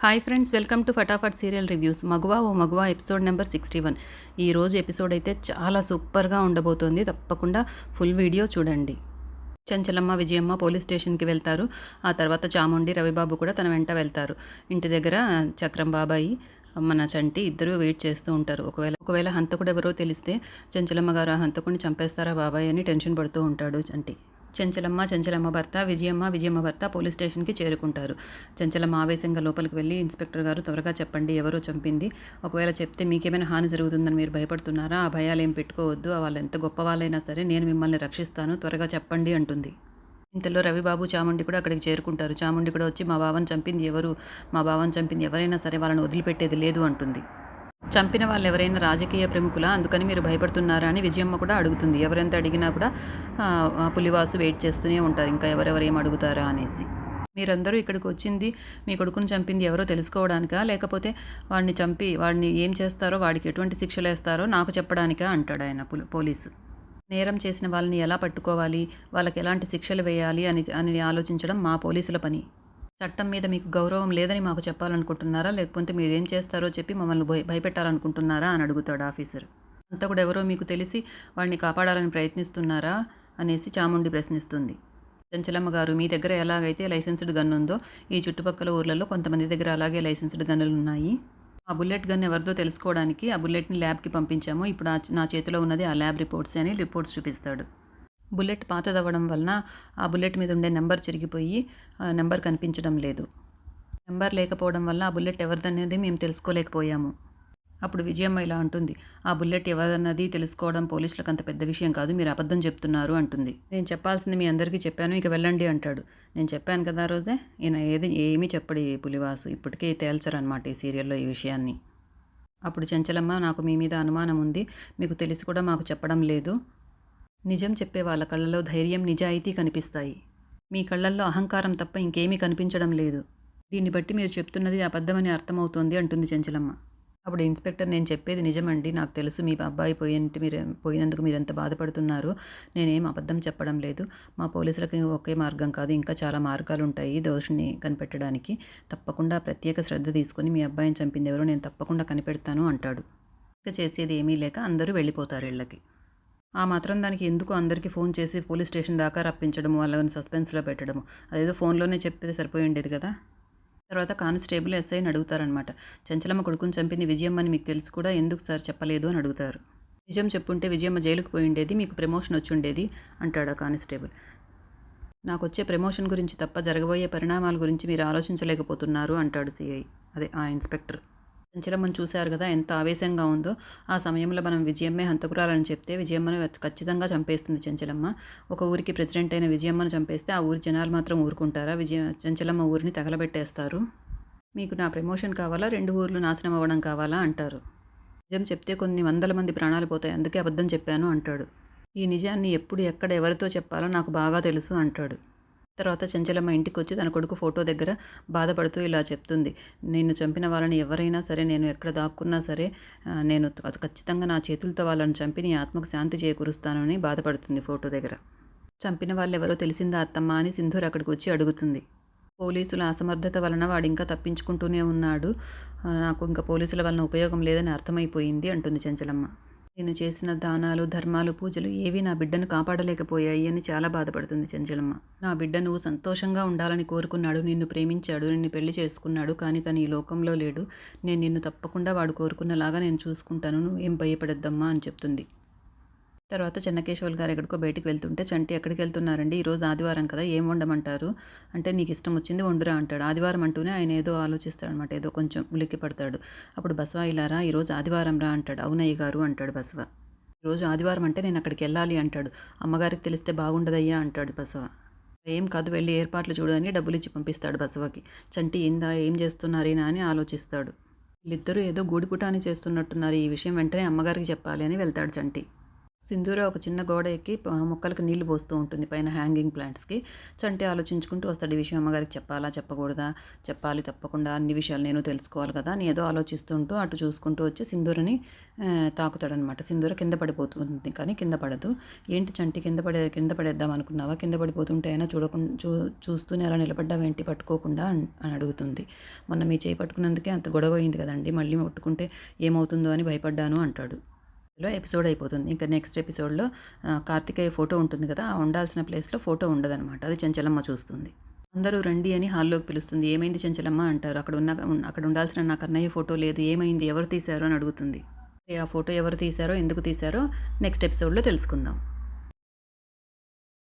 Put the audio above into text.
Hi friends, welcome to Fatafat serial reviews. Maguva O మగువా episode number 61. ఈరోజు episode అయితే చాలా సూపర్గా ఉండబోతోంది. తప్పకుండా ఫుల్ వీడియో చూడండి. చెంచలమ్మ, విజయమ్మ పోలీస్ స్టేషన్కి వెళ్తారు. ఆ తర్వాత చాముండి, రవిబాబు కూడా తన వెంట వెళ్తారు. ఇంటి దగ్గర చక్రం బాబాయి, మన చంటి ఇద్దరు వెయిట్ చేస్తూ ఉంటారు. ఒకవేళ హంతకుడు ఎవరో తెలిస్తే చెంచలమ్మ గారు ఆ హంతకుడిని చంపేస్తారా బాబాయ్ అని టెన్షన్ పడుతూ ఉంటాడు చంటి. చెంచలమ్మ భర్త, విజయమ్మ భర్త పోలీస్ స్టేషన్కి చేరుకుంటారు. చెంచలమ్మ ఆవేశంగా లోపలికి వెళ్ళి, ఇన్స్పెక్టర్ గారు త్వరగా చెప్పండి, ఎవరో చంపింది. ఒకవేళ చెప్తే మీకేమైనా హాని జరుగుతుందని మీరు భయపడుతున్నారా? ఆ భయాలు ఏం పెట్టుకోవద్దు. వాళ్ళు ఎంత గొప్ప వాళ్ళైనా సరే నేను మిమ్మల్ని రక్షిస్తాను, త్వరగా చెప్పండి అంటుంది. ఇంతలో రవిబాబు, చాముండి కూడా అక్కడికి చేరుకుంటారు. చాముండి కూడా వచ్చి, మా బావని చంపింది ఎవరు? మా బావని చంపింది ఎవరైనా సరే వాళ్ళని వదిలిపెట్టేది లేదు అంటుంది. చంపిన వాళ్ళు ఎవరైనా రాజకీయ ప్రముఖులా? అందుకని మీరు భయపడుతున్నారా అని విజయమ్మ కూడా అడుగుతుంది. ఎవరెంత అడిగినా కూడా పులివాసు వెయిట్ చేస్తూనే ఉంటారు, ఇంకా ఎవరెవరు ఏం అడుగుతారా అనేసి. మీరందరూ ఇక్కడికి వచ్చింది మీ కొడుకుని చంపింది ఎవరో తెలుసుకోవడానికా, లేకపోతే వాడిని చంపి వాడిని ఏం చేస్తారో, వాడికి ఎటువంటి శిక్షలు వేస్తారో నాకు చెప్పడానికా అంటాడు ఆయన పోలీసు. నేరం చేసిన వాళ్ళని ఎలా పట్టుకోవాలి, వాళ్ళకి ఎలాంటి శిక్షలు వేయాలి అని అని ఆలోచించడం మా పోలీసుల పని. చట్టం మీద మీకు గౌరవం లేదని మాకు చెప్పాలనుకుంటున్నారా, లేకపోతే మీరేం చేస్తారో చెప్పి మమ్మల్ని భయపెట్టాలనుకుంటున్నారా అని అడుగుతాడు ఆఫీసర్. హంతకుడు ఎవరో మీకు తెలిసి వాడిని కాపాడాలని ప్రయత్నిస్తున్నారా అనేసి చాముండి ప్రశ్నిస్తుంది. చెంచలమ్మ గారు, మీ దగ్గర ఎలాగైతే లైసెన్స్డ్ గన్ ఉందో ఈ చుట్టుపక్కల ఊర్లలో కొంతమంది దగ్గర అలాగే లైసెన్స్డ్ గన్నులు ఉన్నాయి. ఆ బుల్లెట్ గన్ ఎవరిదో తెలుసుకోవడానికి ఆ బుల్లెట్ని ల్యాబ్కి పంపించాము. ఇప్పుడు నా చేతిలో ఉన్నది ఆ ల్యాబ్ రిపోర్ట్స్ అని రిపోర్ట్స్ చూపిస్తాడు. బుల్లెట్ పాతదవ్వడం వలన ఆ బుల్లెట్ మీద ఉండే నెంబర్ చిరిగిపోయి నెంబర్ కనిపించడం లేదు. నెంబర్ లేకపోవడం వల్ల ఆ బుల్లెట్ ఎవరిదనేది మేము తెలుసుకోలేకపోయాము. అప్పుడు విజయమ్మ ఇలా అంటుంది, ఆ బుల్లెట్ ఎవరన్నది తెలుసుకోవడం పోలీసులకు అంత పెద్ద విషయం కాదు, మీరు అబద్ధం చెప్తున్నారు అంటుంది. నేను చెప్పాల్సింది మీ అందరికీ చెప్పాను, ఇక వెళ్ళండి అంటాడు. నేను చెప్పాను కదా రోజే, ఈయన ఏమీ చెప్పడు ఈ పులివాసు. ఇప్పటికే తేల్చరనమాట ఈ సీరియల్లో ఈ విషయాన్ని. అప్పుడు చెంచలమ్మ, నాకు మీ మీద అనుమానం ఉంది, మీకు తెలిసి కూడా మాకు చెప్పడం లేదు. నిజం చెప్పే వాళ్ళ కళ్ళలో ధైర్యం, నిజాయితీ కనిపిస్తాయి. మీ కళ్ళల్లో అహంకారం తప్ప ఇంకేమీ కనిపించడం లేదు. దీన్ని బట్టి మీరు చెప్తున్నది అబద్ధమని అర్థమవుతోంది అంటుంది చెంచలమ్మ. అప్పుడు ఇన్స్పెక్టర్, నేను చెప్పేది నిజమండి, నాకు తెలుసు మీ అబ్బాయి పోయినందుకు మీరు ఎంత బాధపడుతున్నారు. నేనేం అబద్ధం చెప్పడం లేదు. మా పోలీసులకి ఒకే మార్గం కాదు, ఇంకా చాలా మార్గాలు ఉంటాయి దోషిని కనిపెట్టడానికి. తప్పకుండా ప్రత్యేక శ్రద్ధ తీసుకొని మీ అబ్బాయిని చంపింది ఎవరో నేను తప్పకుండా కనిపెడతాను అంటాడు. ఇక చేసేది ఏమీ లేక అందరూ వెళ్ళిపోతారు ఇళ్ళకి. ఆ మాత్రం దానికి ఎందుకు అందరికీ ఫోన్ చేసి పోలీస్ స్టేషన్ దాకా రప్పించడము, వాళ్ళని సస్పెన్స్లో పెట్టడము? అదేదో ఫోన్లోనే చెప్తే సరిపోయి ఉండేది కదా. తర్వాత కానిస్టేబుల్ ఎస్ఐని అడుగుతారనమాట. చెంచలమ్మ కొడుకుని చంపింది విజయమ్మని మీకు తెలుసు కూడా, ఎందుకు సార్ చెప్పలేదు అని అడుగుతారు. నిజం చెప్పుంటే విజయమ్మ జైలుకు పోయి ఉండేది, మీకు ప్రమోషన్ వచ్చి ఉండేది అంటాడు ఆ కానిస్టేబుల్. నాకు వచ్చే ప్రమోషన్ గురించి తప్ప జరగబోయే పరిణామాల గురించి మీరు ఆలోచించలేకపోతున్నారు అంటాడు సిఐ, అదే ఆ ఇన్స్పెక్టర్. చెంచలమ్మను చూశారు కదా ఎంత ఆవేశంగా ఉందో. ఆ సమయంలో మనం విజయమ్మే హంతకురాలని చెప్తే విజయమ్మను ఖచ్చితంగా చంపేస్తుంది చెంచలమ్మ. ఒక ఊరికి ప్రెసిడెంట్ అయిన విజయమ్మను చంపేస్తే ఆ ఊరి జనాలు మాత్రం ఊరుకుంటారా? చెంచలమ్మ ఊరిని తగలబెట్టేస్తారు. మీకు నా ప్రమోషన్ కావాలా, 2 ఊర్లు నాశనం అవ్వడం కావాలా అంటారు. నిజం చెప్తే కొన్ని వందల మంది ప్రాణాలు పోతాయి, అందుకే అబద్ధం చెప్పాను అంటాడు. ఈ నిజాన్ని ఎప్పుడు ఎక్కడ ఎవరితో చెప్పాలో నాకు బాగా తెలుసు అంటాడు. తర్వాత చెంచలమ్మ ఇంటికొచ్చి తన కొడుకు ఫోటో దగ్గర బాధపడుతూ ఇలా చెప్తుంది, నిన్ను చంపిన వాళ్ళని ఎవరైనా సరే, నేను ఎక్కడ దాక్కున్నా సరే, నేను ఖచ్చితంగా నా చేతులతో వాళ్ళని చంపి నీ ఆత్మకు శాంతి చేకూరుస్తానని బాధపడుతుంది ఫోటో దగ్గర. చంపిన వాళ్ళు ఎవరో తెలిసిందా అత్తమ్మ అని సింధూర్ అక్కడికి వచ్చి అడుగుతుంది. పోలీసుల అసమర్థత వలన వాడు ఇంకా తప్పించుకుంటూనే ఉన్నాడు, నాకు ఇంకా పోలీసుల వలన ఉపయోగం లేదని అర్థమైపోయింది అంటుంది చెంచలమ్మ. నేను చేసిన దానాలు, ధర్మాలు, పూజలు ఏవీ నా బిడ్డను కాపాడలేకపోయాయి అని చాలా బాధపడుతుంది చెంచలమ్మ. నా బిడ్డ నువ్వు సంతోషంగా ఉండాలని కోరుకున్నాడు, నిన్ను ప్రేమించాడు, నిన్ను పెళ్లి చేసుకున్నాడు, కానీ తను ఈ లోకంలో లేడు. నేను నిన్ను తప్పకుండా వాడు కోరుకున్నలాగా నేను చూసుకుంటాను, నువ్వేం భయపడద్దమ్మా అని చెప్తుంది. తర్వాత చెన్నకేశవులు గారు ఎక్కడికో బయటికి వెళ్తుంటే, చంటి ఎక్కడికి వెళ్తున్నారండి, ఈరోజు ఆదివారం కదా, ఏం వండమంటారు అంటే, నీకు ఇష్టం వచ్చింది వండురా అంటాడు. ఆదివారం అంటూనే ఆయన ఏదో ఆలోచిస్తాడనమాట, ఏదో కొంచెం ఉలిక్కి పడతాడు. అప్పుడు బసవ ఇలారా, ఈరోజు ఆదివారం రా అంటాడు. అవునయ్య గారు అంటాడు బసవ. ఈరోజు ఆదివారం అంటే నేను అక్కడికి వెళ్ళాలి అంటాడు. అమ్మగారికి తెలిస్తే బాగుండదయ్యా అంటాడు బసవ. ఏం కాదు, వెళ్ళి ఏర్పాట్లు చూడు అని డబ్బులు ఇచ్చి పంపిస్తాడు బసవకి. చంటి ఏం చేస్తున్నారేనా అని ఆలోచిస్తాడు. వీళ్ళిద్దరూ ఏదో గూడిపుటాని చేస్తున్నట్టున్నారు, ఈ విషయం వెంటనే అమ్మగారికి చెప్పాలి అని వెళ్తాడు చంటి. సింధూర ఒక చిన్న గోడ ఎక్కి మొక్కలకు నీళ్లు పోస్తూ ఉంటుంది పైన హ్యాంగింగ్ ప్లాంట్స్‌కి. చంటి ఆలోచించుకుంటూ వస్తాడు. ఈ విషయం అమ్మగారికి చెప్పాలా? చెప్పకూడదా? చెప్పాలి తప్పకుండా. అన్ని విషయాలు నేను తెలుసుకోవాలి కదా! అని ఏదో ఆలోచిస్తుంటూ అటు చూసుకుంటూ వచ్చి సింధూరని తాకుతాడనమాట. సింధూర కింద పడిపోతుంది. కానీ కింద పడదు. ఏంటి చంటి కింద పడేద్దాం అనుకున్నావా? కింద పడిపోతుంటే అయినా చూస్తూనే అలా నిలబడ్డావేంటి పట్టుకోకుండా అని అడుగుతుంది. మొన్న మీ చేయి పట్టుకున్నందుకే అంత గొడవ అయింది కదండీ! మళ్ళీ ముట్టుకుంటే ఏమవుతుందో అని భయపడ్డాను అంటాడు. లో ఎపిసోడ్ అయిపోతుంది. ఇంకా నెక్స్ట్ ఎపిసోడ్‌లో కార్తికేయ ఫోటో ఉంటుంది కదా! ఆ ఉండాల్సిన ప్లేస్‌లో ఫోటో ఉండదనమాట. అది చెంచలమ్మ చూస్తుంది. అందరూ రండి అని హాల్లోకి పిలుస్తుంది. ఏమైంది చెంచలమ్మ అంటారు. అక్కడ ఉండాల్సిన నా కన్నయ్య ఫోటో లేదు. ఏమైంది? ఎవరు తీశారు? అని అడుగుతుంది. ఆ ఫోటో ఎవరు తీశారో, ఎందుకు తీశారో నెక్స్ట్ ఎపిసోడ్‌లో తెలుసుకుందాం.